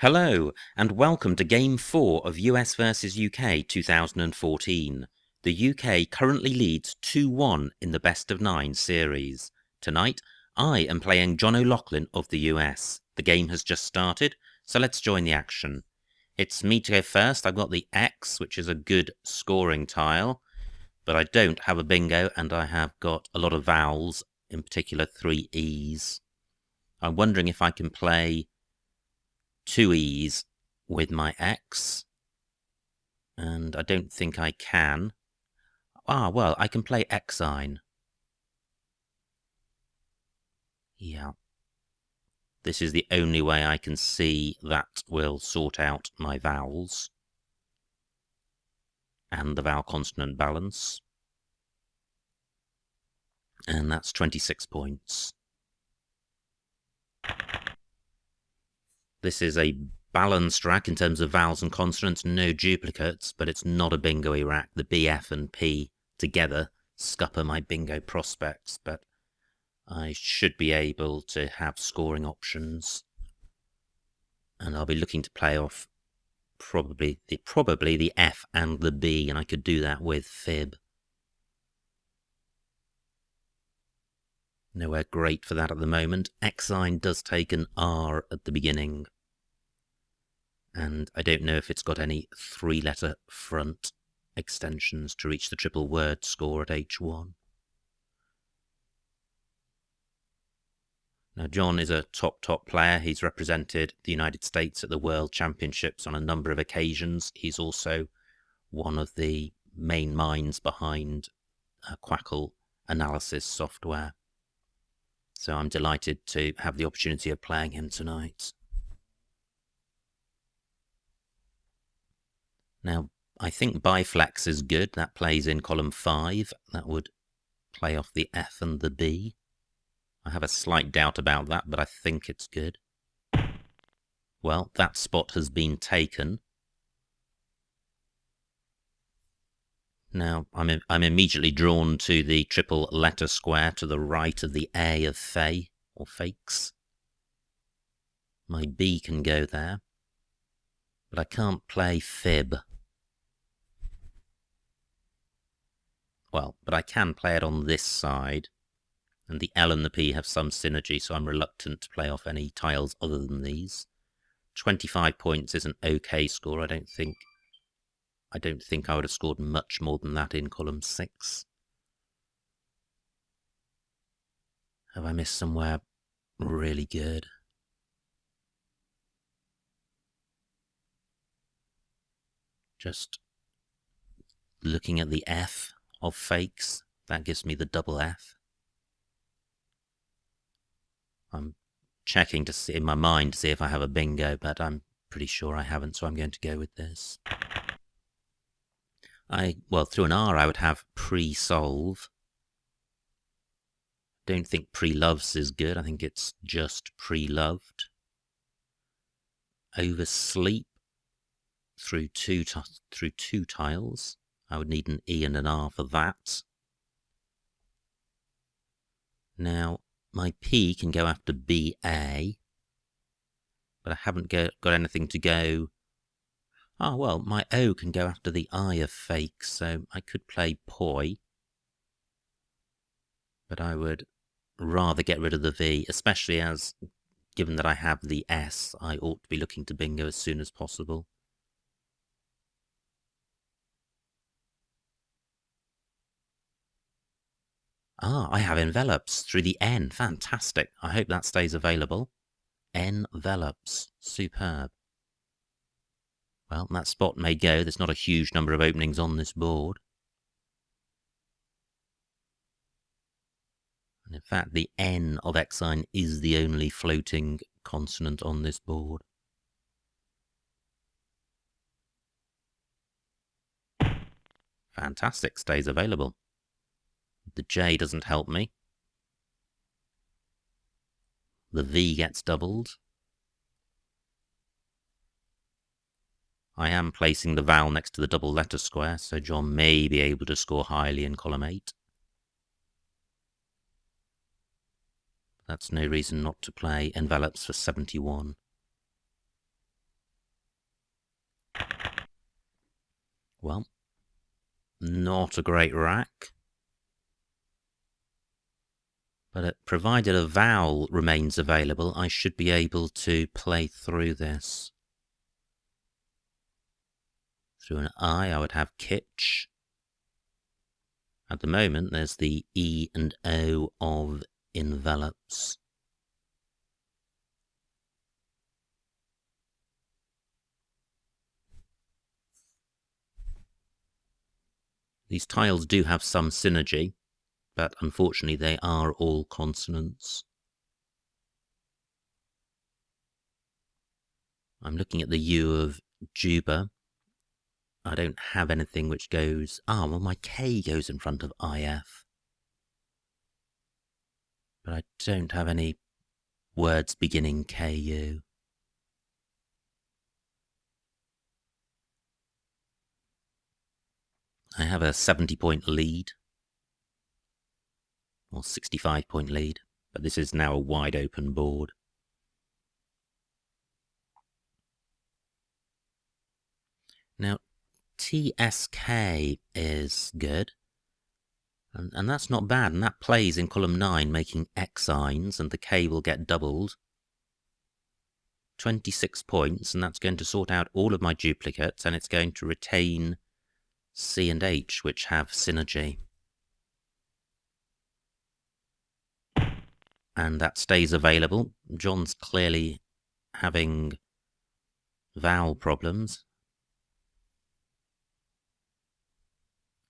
Hello, and welcome to Game 4 of US vs UK 2014. The UK currently leads 2-1 in the Best of 9 series. Tonight, I am playing John O'Loughlin of the US. The game has just started, so let's join the action. It's me to go first. I've got the X, which is a good scoring tile, but I don't have a bingo, and I have got a lot of vowels, in particular 3 E's. I'm wondering if I can play 2 E's with my X, and I don't think I can. Well, I can play Xine. Yeah. This is the only way I can see that will sort out my vowels and the vowel consonant balance. And that's 26 points. This is a balanced rack in terms of vowels and consonants, no duplicates, but it's not a bingo-y rack. The B, F and P together scupper my bingo prospects, but I should be able to have scoring options. And I'll be looking to play off probably the F and the B, and I could do that with fib. Nowhere great for that at the moment. Xine does take an R at the beginning, and I don't know if it's got any 3-letter front extensions to reach the triple word score at H1. Now, John is a top player. He's represented the United States at the World Championships on a number of occasions. He's also one of the main minds behind Quackle analysis software. So I'm delighted to have the opportunity of playing him tonight. Now, I think biflex is good. That plays in column 5. That would play off the F and the B. I have a slight doubt about that, but I think it's good. Well, that spot has been taken. Now, I'm immediately drawn to the triple letter square to the right of the A of Fay, or Fakes. My B can go there, but I can't play fib. Well, but I can play it on this side, and the L and the P have some synergy, so I'm reluctant to play off any tiles other than these. 25 points is an okay score. I don't think I would have scored much more than that in column 6. Have I missed somewhere really good? Just looking at the F of Fakes, that gives me the double F. I'm checking to see in my mind to see if I have a bingo, but I'm pretty sure I haven't, so I'm going to go with this. Well, through an R I would have pre-solve. Don't think pre-loves is good. I think it's just pre-loved. Oversleep through two tiles. I would need an E and an R for that. Now, my P can go after BA, but I haven't got anything to go. Well, my O can go after the I of Fake, so I could play Poi, but I would rather get rid of the V, especially as, given that I have the S, I ought to be looking to bingo as soon as possible. I have envelops through the N. Fantastic. I hope that stays available. Envelops. Superb. Well, that spot may go. There's not a huge number of openings on this board. And in fact, the N of Xine is the only floating consonant on this board. Fantastic. Stays available. The J doesn't help me. The V gets doubled. I am placing the vowel next to the double letter square, so John may be able to score highly in column 8. That's no reason not to play envelopes for 71. Well, not a great rack. But provided a vowel remains available, I should be able to play through this. Through an I would have kitch. At the moment, there's the E and O of envelops. These tiles do have some synergy, but unfortunately they are all consonants. I'm looking at the U of Juba. I don't have anything which goes... well, my K goes in front of IF. But I don't have any words beginning KU. I have a 70-point lead, or 65-point lead, but this is now a wide open board. Now, TSK is good, and that's not bad, and that plays in column 9, making X signs, and the K will get doubled. 26 points, and that's going to sort out all of my duplicates, and it's going to retain C and H, which have synergy. And that stays available. John's clearly having vowel problems.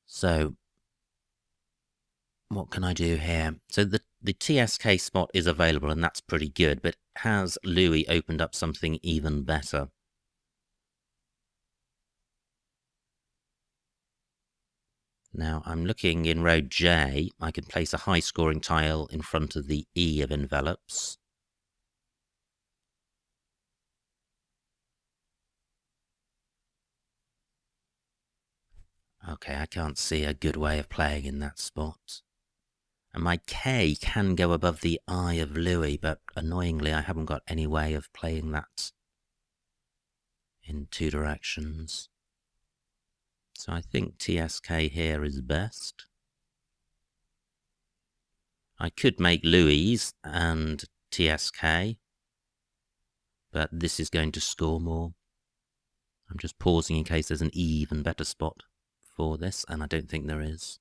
So, what can I do here? So the TSK spot is available, and that's pretty good, but has Louis opened up something even better? Now, I'm looking in row J. I can place a high-scoring tile in front of the E of envelopes. Okay, I can't see a good way of playing in that spot. And my K can go above the I of Louis, but annoyingly I haven't got any way of playing that in two directions. So I think TSK here is best. I could make Louis and TSK, but this is going to score more. I'm just pausing in case there's an even better spot for this, and I don't think there is.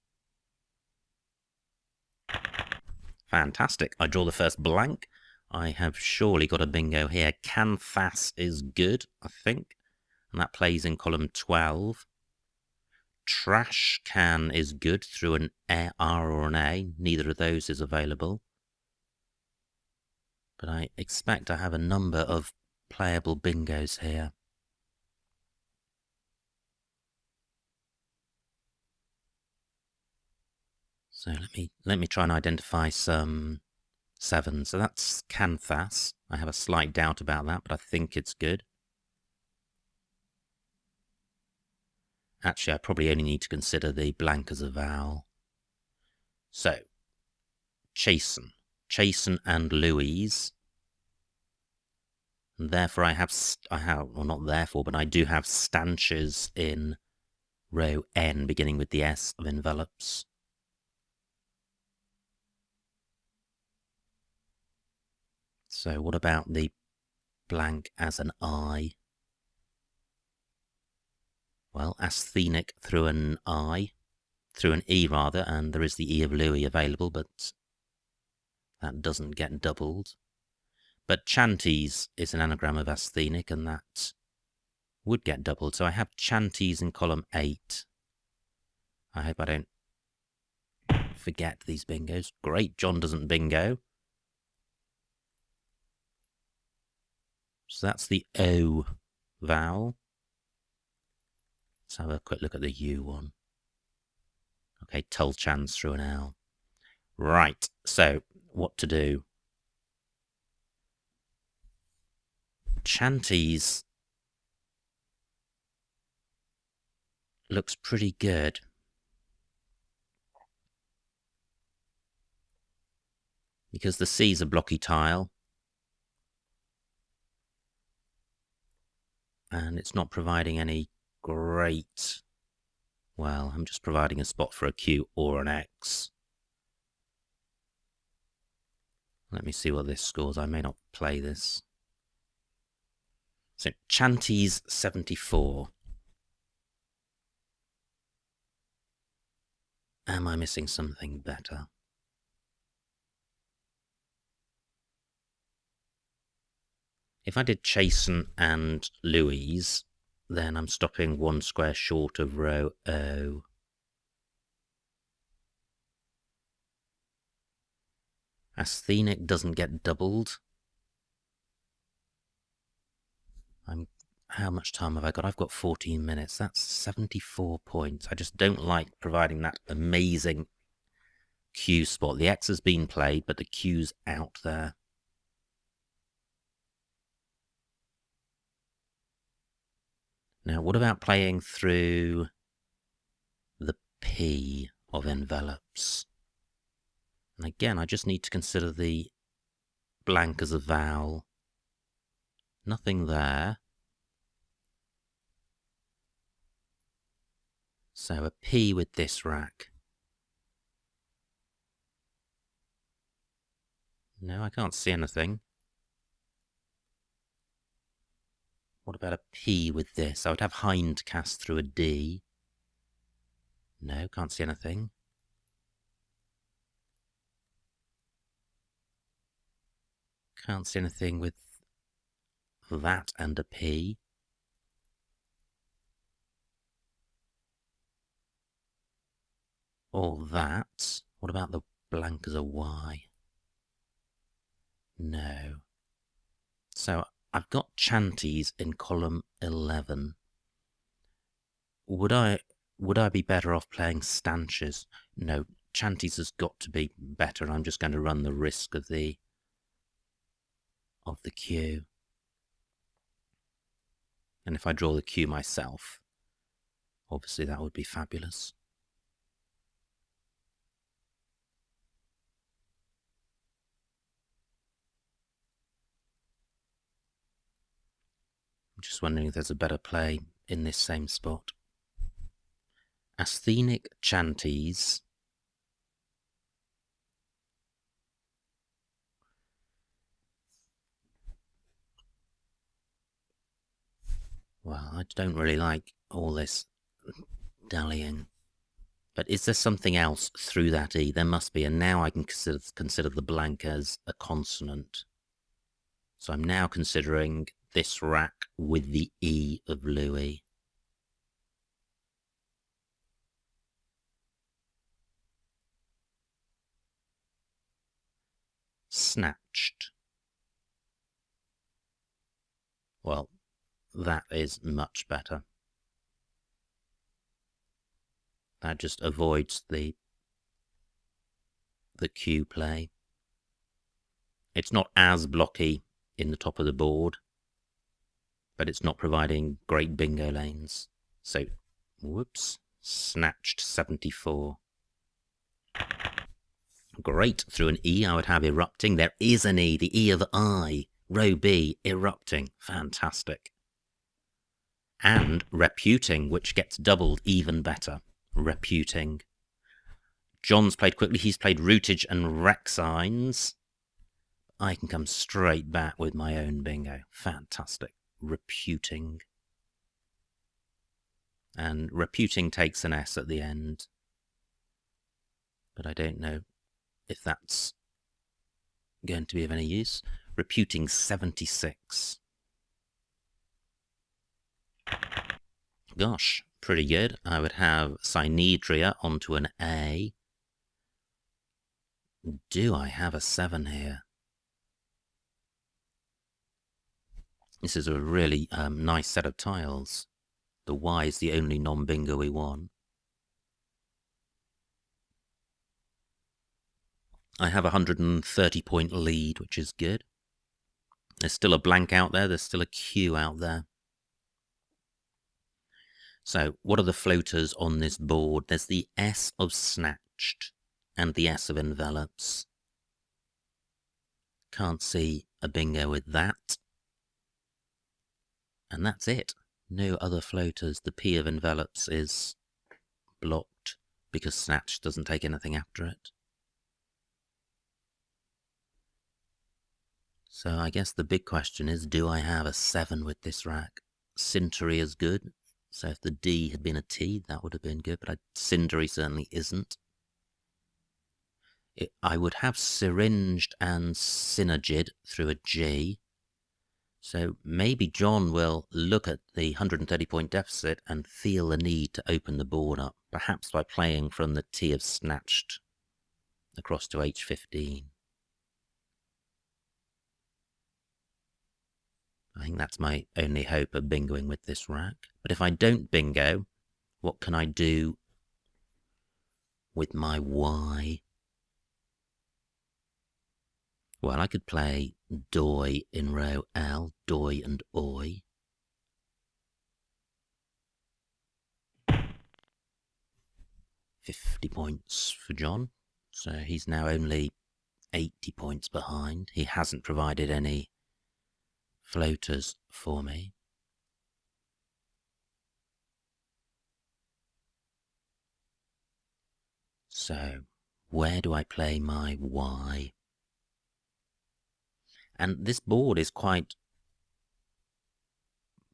Fantastic. I draw the first blank. I have surely got a bingo here. Canfas is good, I think, and that plays in column 12. Trash can is good through an R or an A. Neither of those is available. But I expect I have a number of playable bingos here. So let me try and identify some 7. So that's Canfas. I have a slight doubt about that, but I think it's good. Actually, I probably only need to consider the blank as a vowel. So, Chasen and Louise. And therefore well, not therefore, but I do have stanches in row N, beginning with the S of envelopes. So what about the blank as an I? Well, asthenic through an I, through an E rather, and there is the E of Louis available, but that doesn't get doubled. But Chanties is an anagram of asthenic, and that would get doubled. So I have Chanties in column 8. I hope I don't forget these bingos. Great, John doesn't bingo. So that's the O vowel. Let's have a quick look at the U one. Okay, Tulchans through an L. Right, so what to do? Chanties looks pretty good. Because the C's a blocky tile. And it's not providing any great Well, I'm just providing a spot for a Q or an X. Let me see what this scores. I may not play this. So, Chanties 74. Am I missing something better? If I did Chasen and Louise, then I'm stopping one square short of row O. Asthenic doesn't get doubled. How much time have I got? I've got 14 minutes. That's 74 points. I just don't like providing that amazing Q spot. The X has been played, but the Q's out there. Now, what about playing through the P of envelopes? And again, I just need to consider the blank as a vowel. Nothing there. So a P with this rack. No, I can't see anything. What about a P with this? I would have hind cast through a D. No, can't see anything. Can't see anything with that and a P. Or that. What about the blank as a Y? No. So I've got Chanties in column 11. Would I be better off playing stanches? No, Chanties has got to be better. I'm just going to run the risk of the Q. And if I draw the Q myself, obviously that would be fabulous. I'm just wondering if there's a better play in this same spot. Asthenic Chanties. Well, I don't really like all this dallying. But is there something else through that E? There must be, and now I can consider the blank as a consonant. So I'm now considering this rack with the E of Louis. Snatched. Well, that is much better. That just avoids the Q play. It's not as blocky in the top of the board, but it's not providing great bingo lanes. So, whoops, snatched 74. Great, through an E I would have erupting. There is an E, the E of I, row B, erupting. Fantastic. And reputing, which gets doubled even better. Reputing. John's played quickly. He's played rootage and wreck signs. I can come straight back with my own bingo. Fantastic. Reputing. And reputing takes an S at the end. But I don't know if that's going to be of any use. Reputing 76. Gosh, pretty good. I would have Synedria onto an A. Do I have a 7 here? This is a really nice set of tiles. The Y is the only non-bingo-y one. I have a 130-point lead, which is good. There's still a blank out there. There's still a Q out there. So what are the floaters on this board? There's the S of snatched and the S of envelops. Can't see a bingo with that. And that's it. No other floaters. The P of envelops is blocked because snatch doesn't take anything after it. So I guess the big question is, do I have a 7 with this rack? Cindery is good, so if the D had been a T, that would have been good, but Cindery certainly isn't. I would have syringed and synergid through a G. So maybe John will look at the 130-point deficit and feel the need to open the board up, perhaps by playing from the T of snatched across to H15. I think that's my only hope of bingoing with this rack. But if I don't bingo, what can I do with my Y? Well, I could play Doi in row L, Doi and Oi. £50 points for John, so he's now only 80 points behind. He hasn't provided any floaters for me. So, where do I play my Y? And this board is quite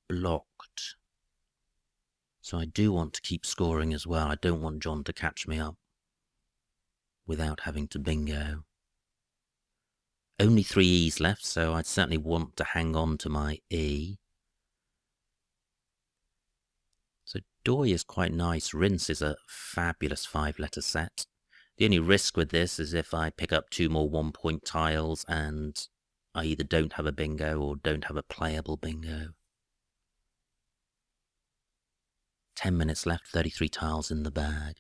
blocked. So I do want to keep scoring as well. I don't want John to catch me up without having to bingo. Only 3 E's left, so I'd certainly want to hang on to my E. So Doi is quite nice. Rinse is a fabulous 5-letter set. The only risk with this is if I pick up 2 more 1-point tiles and I either don't have a bingo or don't have a playable bingo. 10 minutes left, 33 tiles in the bag.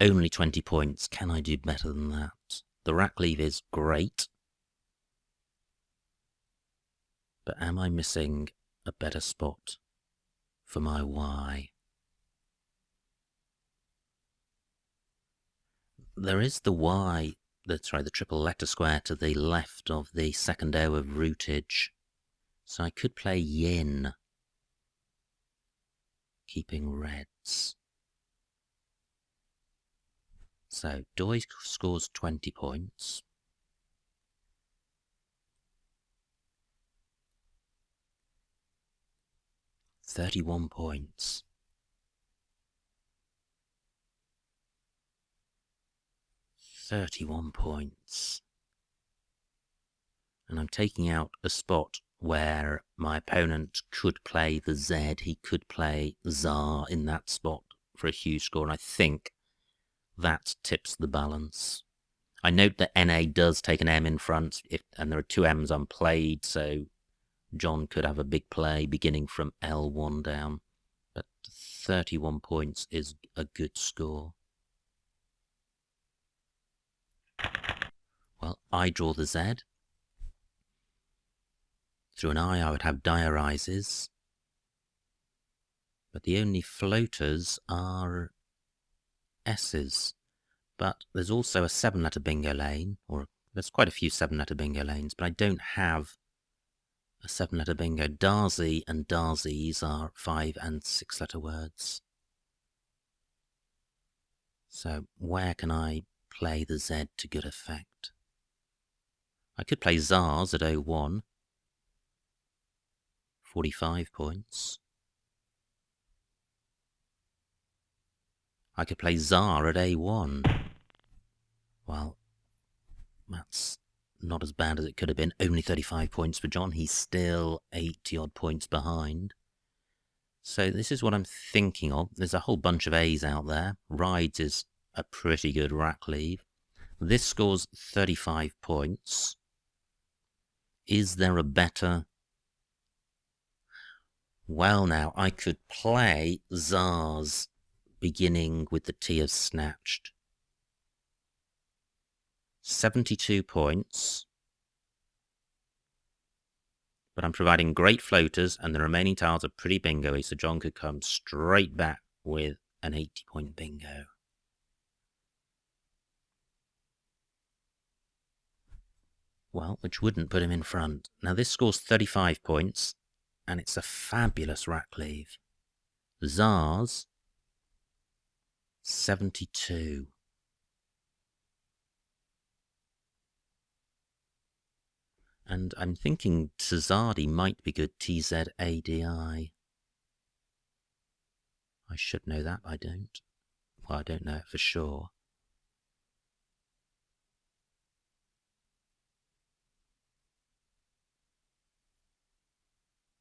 Only 20 points. Can I do better than that? The rack leave is great. But am I missing a better spot for my Y? There is the Y, the triple letter square to the left of the second O of rootage. So I could play Yin, keeping reds. So Doi scores 20 points. £31 points. £31 points. And I'm taking out a spot where my opponent could play the Z. He could play Tsar in that spot for a huge score, and I think that tips the balance. I note that NA does take an M in front, and there are 2 M's unplayed, so John could have a big play beginning from L1 down. But 31 points is a good score. Well, I draw the Z. Through an I would have diarizes. But the only floaters are S's. But there's also a 7-letter bingo lane, or there's quite a few 7-letter bingo lanes, but I don't have a 7-letter bingo. Darzi and Darzies are 5- and 6-letter words. So where can I play the Z to good effect? I could play Zars at 01. 45 points. I could play Tsar at A1. Well, that's not as bad as it could have been. Only 35 points for John. He's still 80-odd points behind. So this is what I'm thinking of. There's a whole bunch of A's out there. Rides is a pretty good rack leave. This scores 35 points. Is there a better? Well, now, I could play Tsars beginning with the T of snatched. 72 points. But I'm providing great floaters, and the remaining tiles are pretty bingo-y, so John could come straight back with an 80-point bingo. Well, which wouldn't put him in front. Now this scores 35 points, and it's a fabulous rack leave. Tsars 72. And I'm thinking Tzadi might be good, T-Z-A-D-I. I should know that, I don't. Well, I don't know it for sure.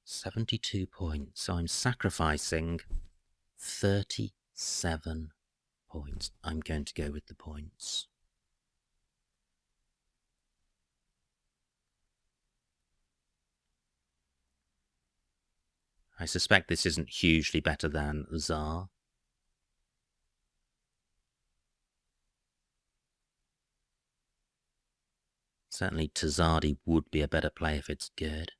£72 points, so I'm sacrificing 37 points. I'm going to go with the points. I suspect this isn't hugely better than Tsar. Certainly Tzadi would be a better play if it's good.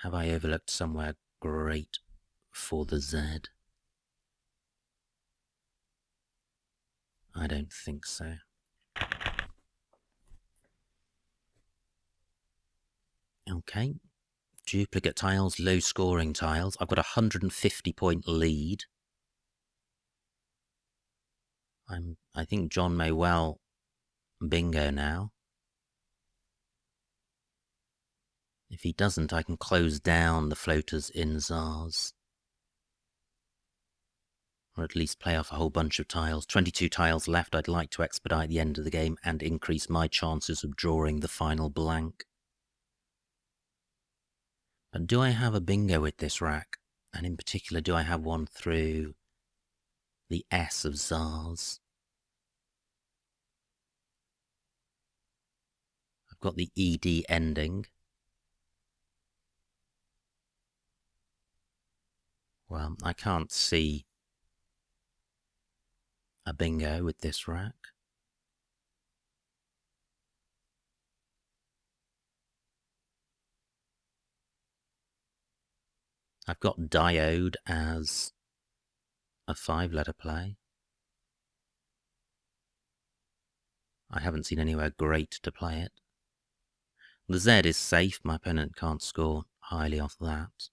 Have I overlooked somewhere great for the Z? I don't think so. Okay. Duplicate tiles, low scoring tiles. I've got a 150 point lead. I think John may well bingo now. If he doesn't, I can close down the floaters in Tsars. Or at least play off a whole bunch of tiles. 22 tiles left. I'd like to expedite the end of the game and increase my chances of drawing the final blank. But do I have a bingo with this rack? And in particular, do I have one through the S of Tsars? I've got the ED ending. Well, I can't see a bingo with this rack. I've got diode as a 5-letter play. I haven't seen anywhere great to play it. The Z is safe, my opponent can't score highly off that.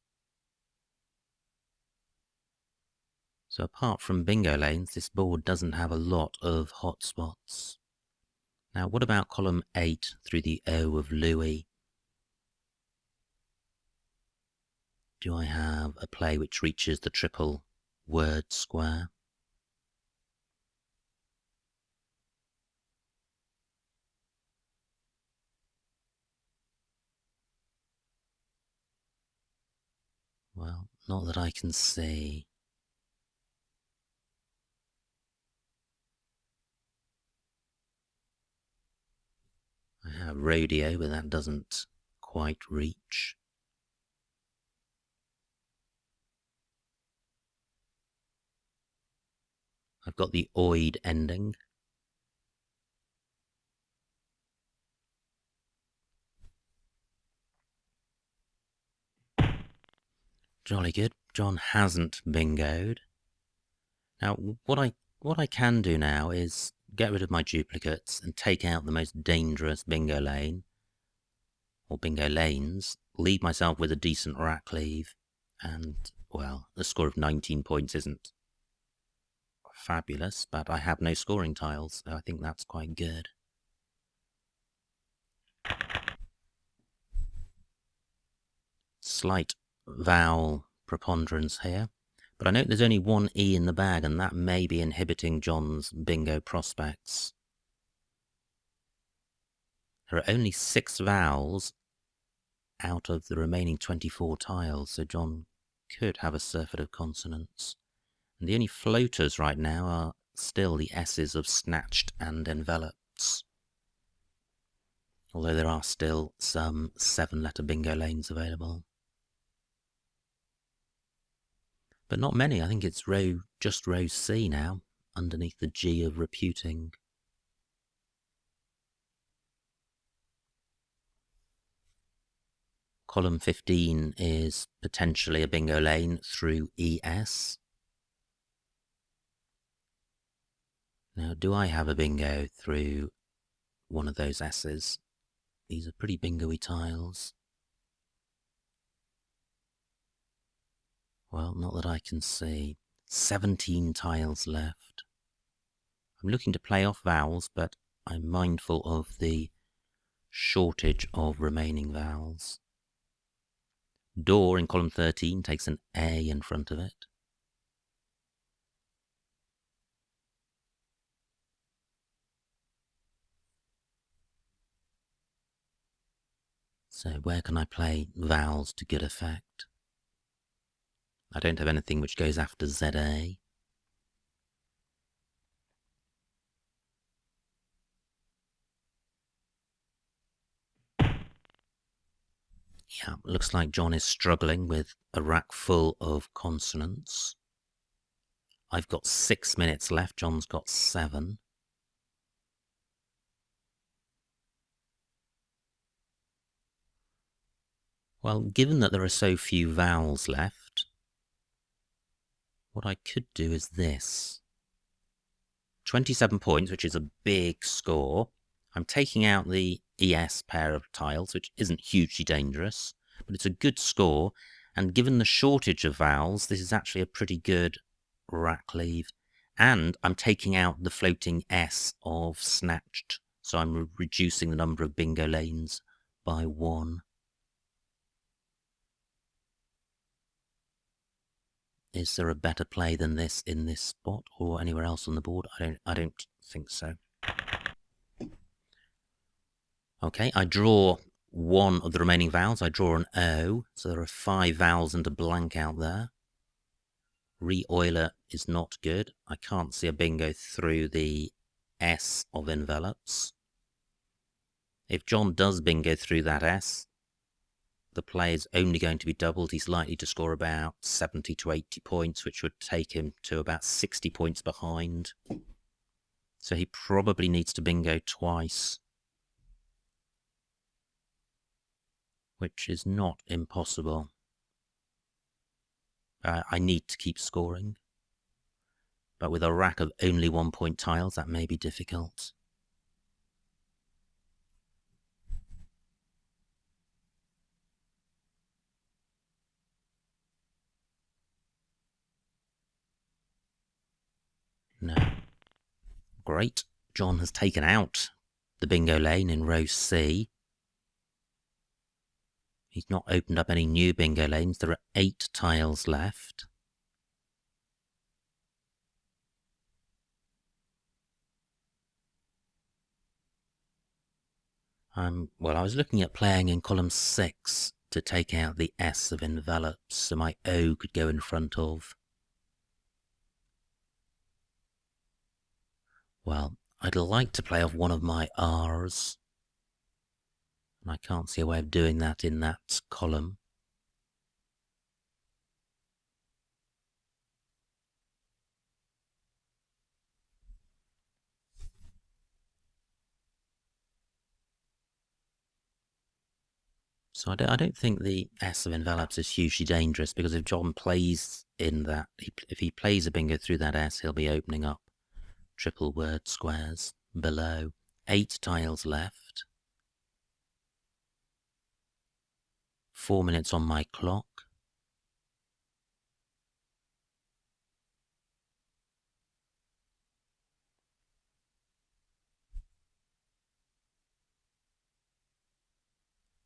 So apart from bingo lanes, this board doesn't have a lot of hotspots. Now what about column 8 through the O of Louis? Do I have a play which reaches the triple word square? Well, not that I can see. I have rodeo, but that doesn't quite reach. I've got the oid ending. Jolly good. John hasn't bingoed. Now, what I can do now is get rid of my duplicates and take out the most dangerous bingo lane, or bingo lanes, leave myself with a decent rack leave, and, well, a score of 19 points isn't fabulous, but I have no scoring tiles, so I think that's quite good. Slight vowel preponderance here, but I note there's only one E in the bag, and that may be inhibiting John's bingo prospects. There are only 6 vowels out of the remaining 24 tiles, so John could have a surfeit of consonants. And the only floaters right now are still the S's of snatched and enveloped. Although there are still some 7-letter bingo lanes available. But not many. I think it's just row C now, underneath the G of reputing. Column 15 is potentially a bingo lane through ES. Now, do I have a bingo through one of those S's? These are pretty bingo-y tiles. Well, not that I can see. 17 tiles left. I'm looking to play off vowels, but I'm mindful of the shortage of remaining vowels. Door in column 13 takes an A in front of it. So where can I play vowels to good effect? I don't have anything which goes after ZA. Yeah, looks like John is struggling with a rack full of consonants. I've got 6 minutes left, John's got 7. Well, given that there are so few vowels left, what I could do is this. 27 points, which is a big score. I'm taking out the ES pair of tiles, which isn't hugely dangerous, but it's a good score, and given the shortage of vowels, this is actually a pretty good rack leave. And I'm taking out the floating S of snatched, so I'm reducing the number of bingo lanes by 1. Is there a better play than this in this spot or anywhere else on the board? I don't think so. Okay, I draw one of the remaining vowels. I draw an O, so there are 5 vowels and a blank out there. Re-oiler is not good. I can't see a bingo through the S of envelopes. If John does bingo through that S, the play is only going to be doubled. He's likely to score about 70 to 80 points, which would take him to about 60 points behind. So he probably needs to bingo twice, which is not impossible. I need to keep scoring, but with a rack of only 1-point tiles, that may be difficult. No. Great. John has taken out the bingo lane in row C. He's not opened up any new bingo lanes. There are 8 tiles left. Well, I was looking at playing in column 6 to take out the S of envelopes, so my O could go in front of. Well, I'd like to play off one of my R's, and I can't see a way of doing that in that column. So I don't think the S of envelopes is hugely dangerous, because if John plays in that, if he plays a bingo through that S, he'll be opening up triple word squares below. 8 tiles left. 4 minutes on my clock.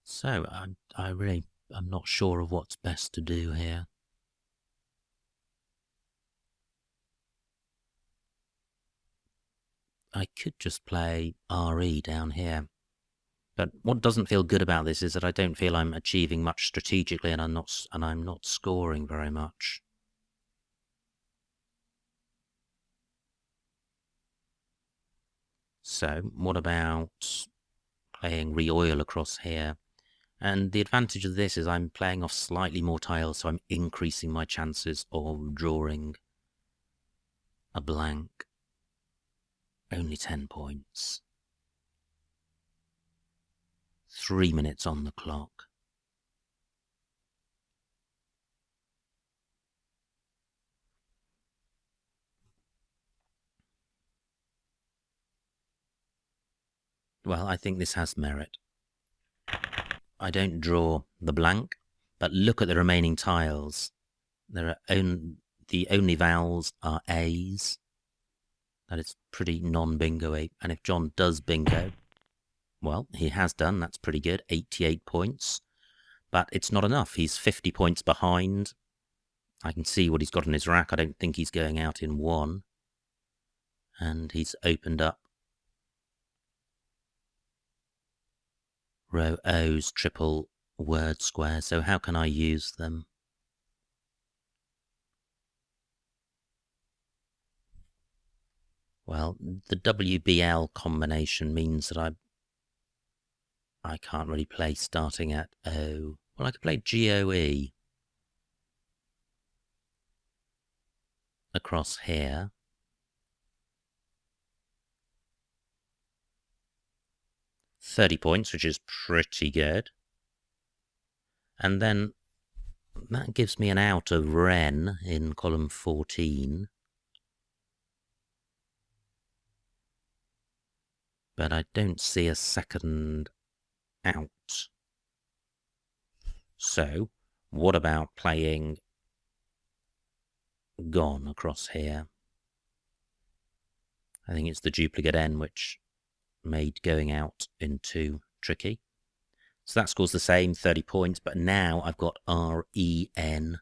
So I'm not sure of what's best to do here. I could just play RE down here. But what doesn't feel good about this is that I don't feel I'm achieving much strategically, and I'm not scoring very much. So what about playing re-oil across here? And the advantage of this is I'm playing off slightly more tiles, so I'm increasing my chances of drawing a blank. Only 10 points. 3 minutes on the clock. Well, I think this has merit. I don't draw the blank, but look at the remaining tiles. The only vowels are A's. That is pretty non-bingo-y. And if John does bingo, well, he has done. That's pretty good. 88 points. But it's not enough. He's 50 points behind. I can see what he's got in his rack. I don't think he's going out in one. And he's opened up row O's triple word square. So how can I use them? Well, the WBL combination means that I can't really play starting at O. Well, I could play GOE across here. £30 points, which is pretty good. And then that gives me an out of Ren in column 14. But I don't see a second out. So, what about playing Gone across here? I think it's the duplicate N which made going out in 2 tricky. So that scores the same, 30 points, but now I've got R-E-N,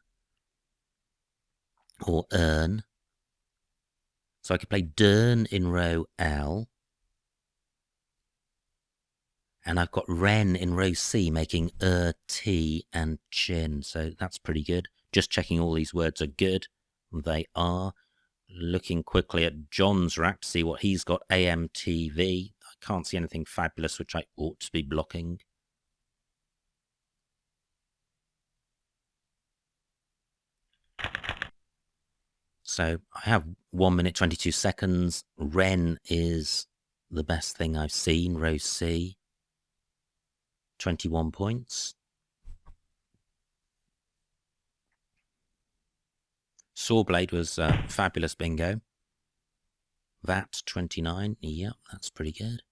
or earn. So I could play Dern in row L, and I've got Ren in row C, making T and chin, so that's pretty good. Just checking all these words are good. They are. Looking quickly at John's rack to see what he's got. AMTV. I can't see anything fabulous which I ought to be blocking. So I have 1 minute 22 seconds. Ren is the best thing I've seen. Row C. 21 points. Sawblade was fabulous bingo. That 29. Yep, that's pretty good.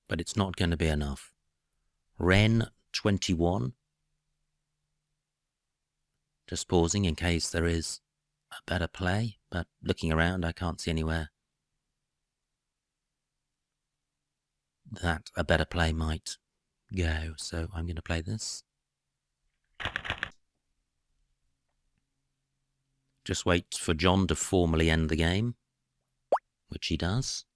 But it's not going to be enough. Ren 21. Just pausing in case there is a better play, but looking around I can't see anywhere that a better play might go, so I'm going to play this. Just wait for John to formally end the game, which he does.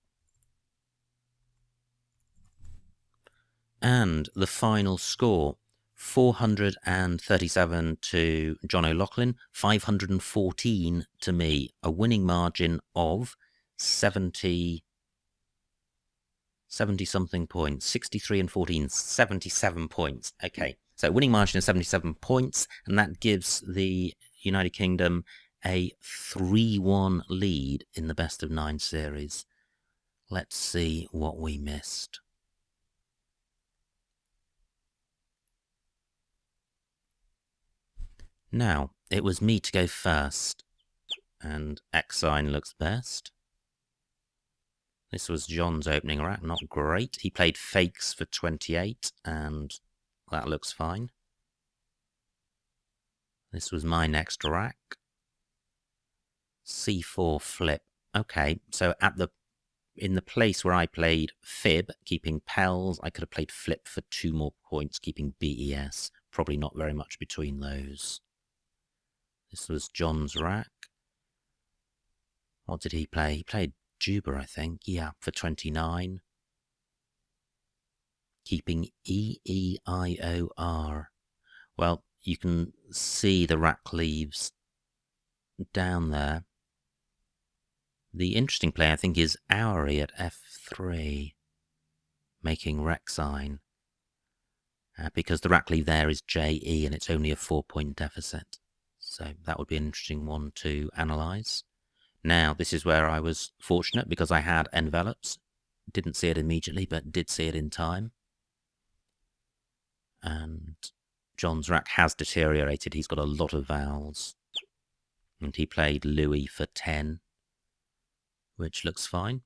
And the final score, 437 to John O'Loughlin, 514 to me. A winning margin of 70-something points. 63 and 14, 77 points. Okay, so winning margin of 77 points, and that gives the United Kingdom a 3-1 lead in the best of 9 series. Let's see what we missed. Now, it was me to go first, and X sign looks best. This was John's opening rack, not great. He played fakes for 28, and that looks fine. This was my next rack. C4 flip. Okay, so in the place where I played fib, keeping pels, I could have played flip for 2 more points, keeping BES. Probably not very much between those. This was John's rack. What did he play? He played Juba, I think. Yeah, for 29. Keeping EEIOR. Well, you can see the rack leaves down there. The interesting play, I think, is Owery at F3, making rec sign. Because the rack leave there is JE, and it's only a 4-point deficit. So that would be an interesting one to analyse. Now, this is where I was fortunate because I had envelopes. Didn't see it immediately, but did see it in time. And John's rack has deteriorated. He's got a lot of vowels. And he played Louis for 10, which looks fine.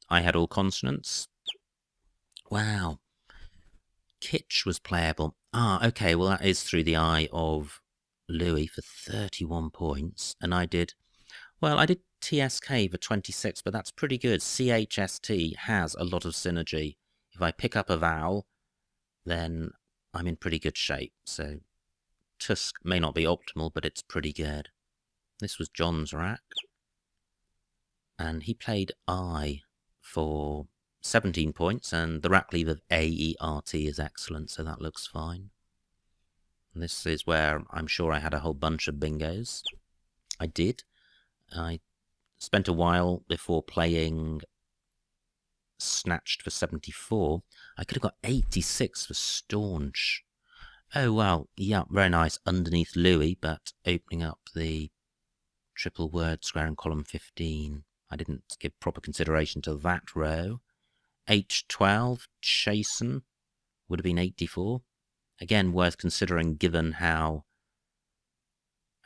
I had all consonants. Wow. Titch was playable. Ah, okay, well that is through the eye of Louis for 31 points. And I did TSK for 26, but that's pretty good. CHST has a lot of synergy. If I pick up a vowel, then I'm in pretty good shape. So Tusk may not be optimal, but it's pretty good. This was John's rack. And he played I for 17 points, and the rack leave of AERT is excellent, so that looks fine. And this is where I'm sure I had a whole bunch of bingos. I did. I spent a while before playing Snatched for 74. I could have got 86 for Staunch. Oh, well, yeah, very nice underneath Louis, but opening up the triple word square in column 15. I didn't give proper consideration to that row. H12, Chasen, would have been 84. Again, worth considering given how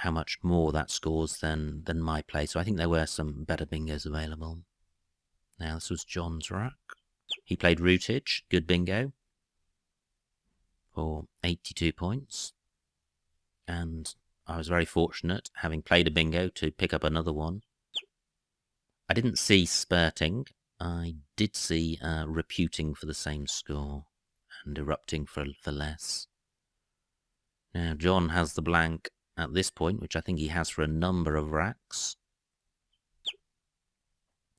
much more that scores than my play. So I think there were some better bingos available. Now, this was John's rack. He played Rootage, good bingo, for 82 points. And I was very fortunate, having played a bingo, to pick up another one. I didn't see Spurting. I did see Reputing for the same score and Erupting for less. Now, John has the blank at this point, which I think he has for a number of racks.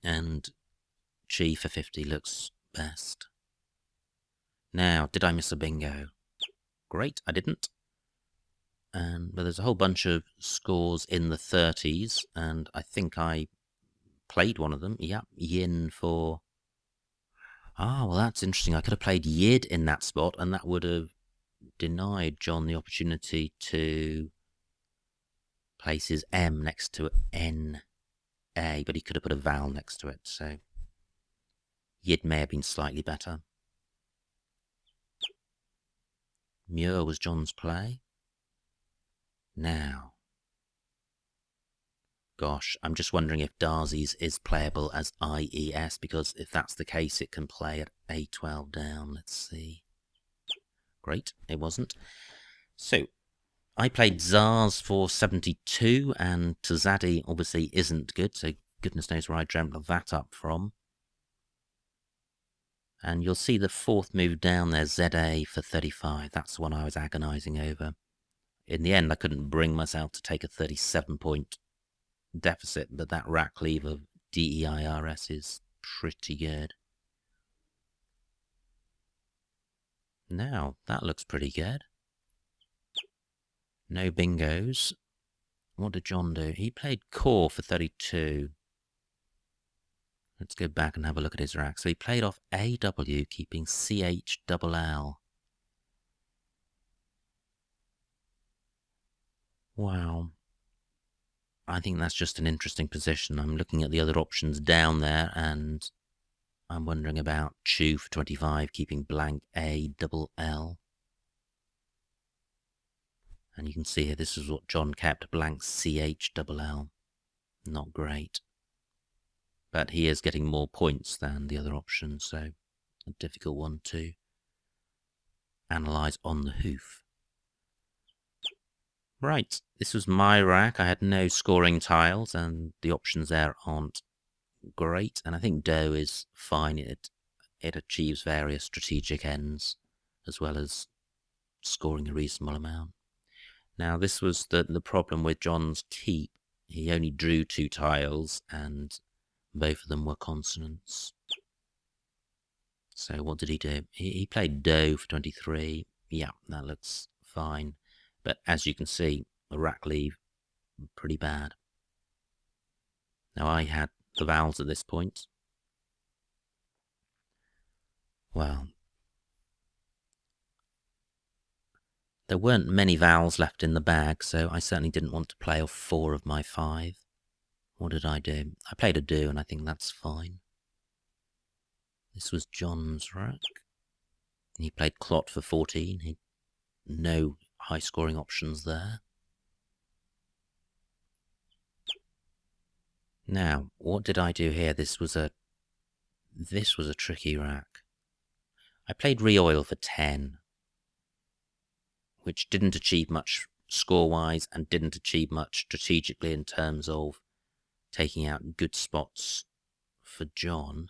And Chi for 50 looks best. Now, did I miss a bingo? Great, I didn't. But there's a whole bunch of scores in the 30s, and I think I played one of them. Yep, Yin for... Ah, well, that's interesting. I could have played Yid in that spot, and that would have denied John the opportunity to place his M next to N-A, but he could have put a vowel next to it, so Yid may have been slightly better. Muir was John's play. Now, gosh, I'm just wondering if Darcy's is playable as IES, because if that's the case, it can play at A12 down. Let's see. Great, it wasn't. So, I played Zars for 72, and Tazadi obviously isn't good, so goodness knows where I dreamt of that up from. And you'll see the fourth move down there, ZA for 35. That's the one I was agonising over. In the end, I couldn't bring myself to take a 37-point deficit, but that rack leave of DEIRS is pretty good. Now, that looks pretty good. No bingos. What did John do? He played Core for 32. Let's go back and have a look at his rack. So he played off AW, keeping CHLL. Wow. I think that's just an interesting position. I'm looking at the other options down there, and I'm wondering about Chew for 25, keeping blank ALL. And you can see here, this is what John kept, blank CHLL. Not great. But he is getting more points than the other options, so a difficult one to analyse on the hoof. Right, this was my rack. I had no scoring tiles, and the options there aren't great. And I think Doe is fine. It achieves various strategic ends, as well as scoring a reasonable amount. Now, this was the problem with John's keep. He only drew 2 tiles, and both of them were consonants. So what did he do? He played Doe for 23. Yeah, that looks fine. But as you can see, the rack leave, pretty bad. Now, I had the vowels at this point. Well, there weren't many vowels left in the bag, so I certainly didn't want to play off 4 of my 5. What did I do? I played a do, and I think that's fine. This was John's rack. He played Clot for 14. No high-scoring options there. Now, what did I do here? This was a tricky rack. I played Reoil for 10. which didn't achieve much score-wise and didn't achieve much strategically in terms of taking out good spots for John.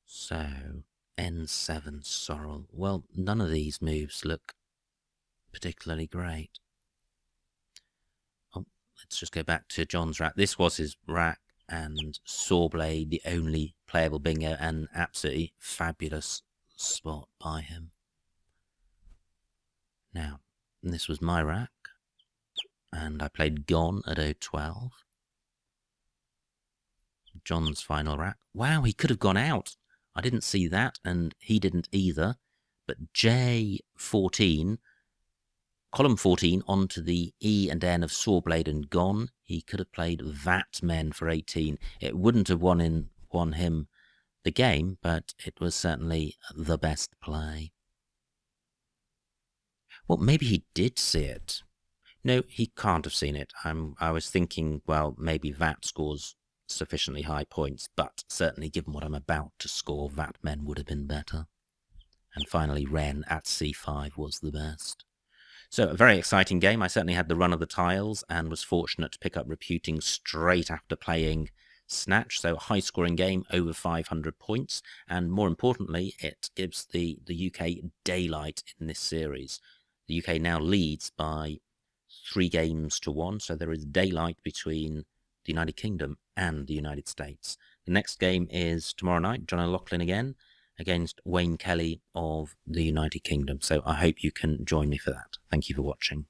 So, N7 Sorrel. Well, none of these moves look particularly great. Oh, let's just go back to John's rack. This was his rack, and Sawblade, the only playable bingo, and absolutely fabulous spot by him. Now, this was my rack, and I played Gone at 0-12. John's final rack. Wow, he could have gone out. I didn't see that, and he didn't either. But J14, column 14, onto the E and N of Sawblade and Gone. He could have played that men for 18. It wouldn't have won him the game, but it was certainly the best play. Well, maybe he did see it. No, he can't have seen it. I was thinking, well, maybe that scores sufficiently high points, but certainly given what I'm about to score, that men would have been better. And finally, Wren at C5 was the best. So a very exciting game. I certainly had the run of the tiles and was fortunate to pick up Reputing straight after playing Snatch. So a high-scoring game, over 500 points. And more importantly, it gives the UK daylight in this series. The UK now leads by 3 games to 1, so there is daylight between the United Kingdom and the United States. The next game is tomorrow night, John O'Loughlin again, against Wayne Kelly of the United Kingdom. So I hope you can join me for that. Thank you for watching.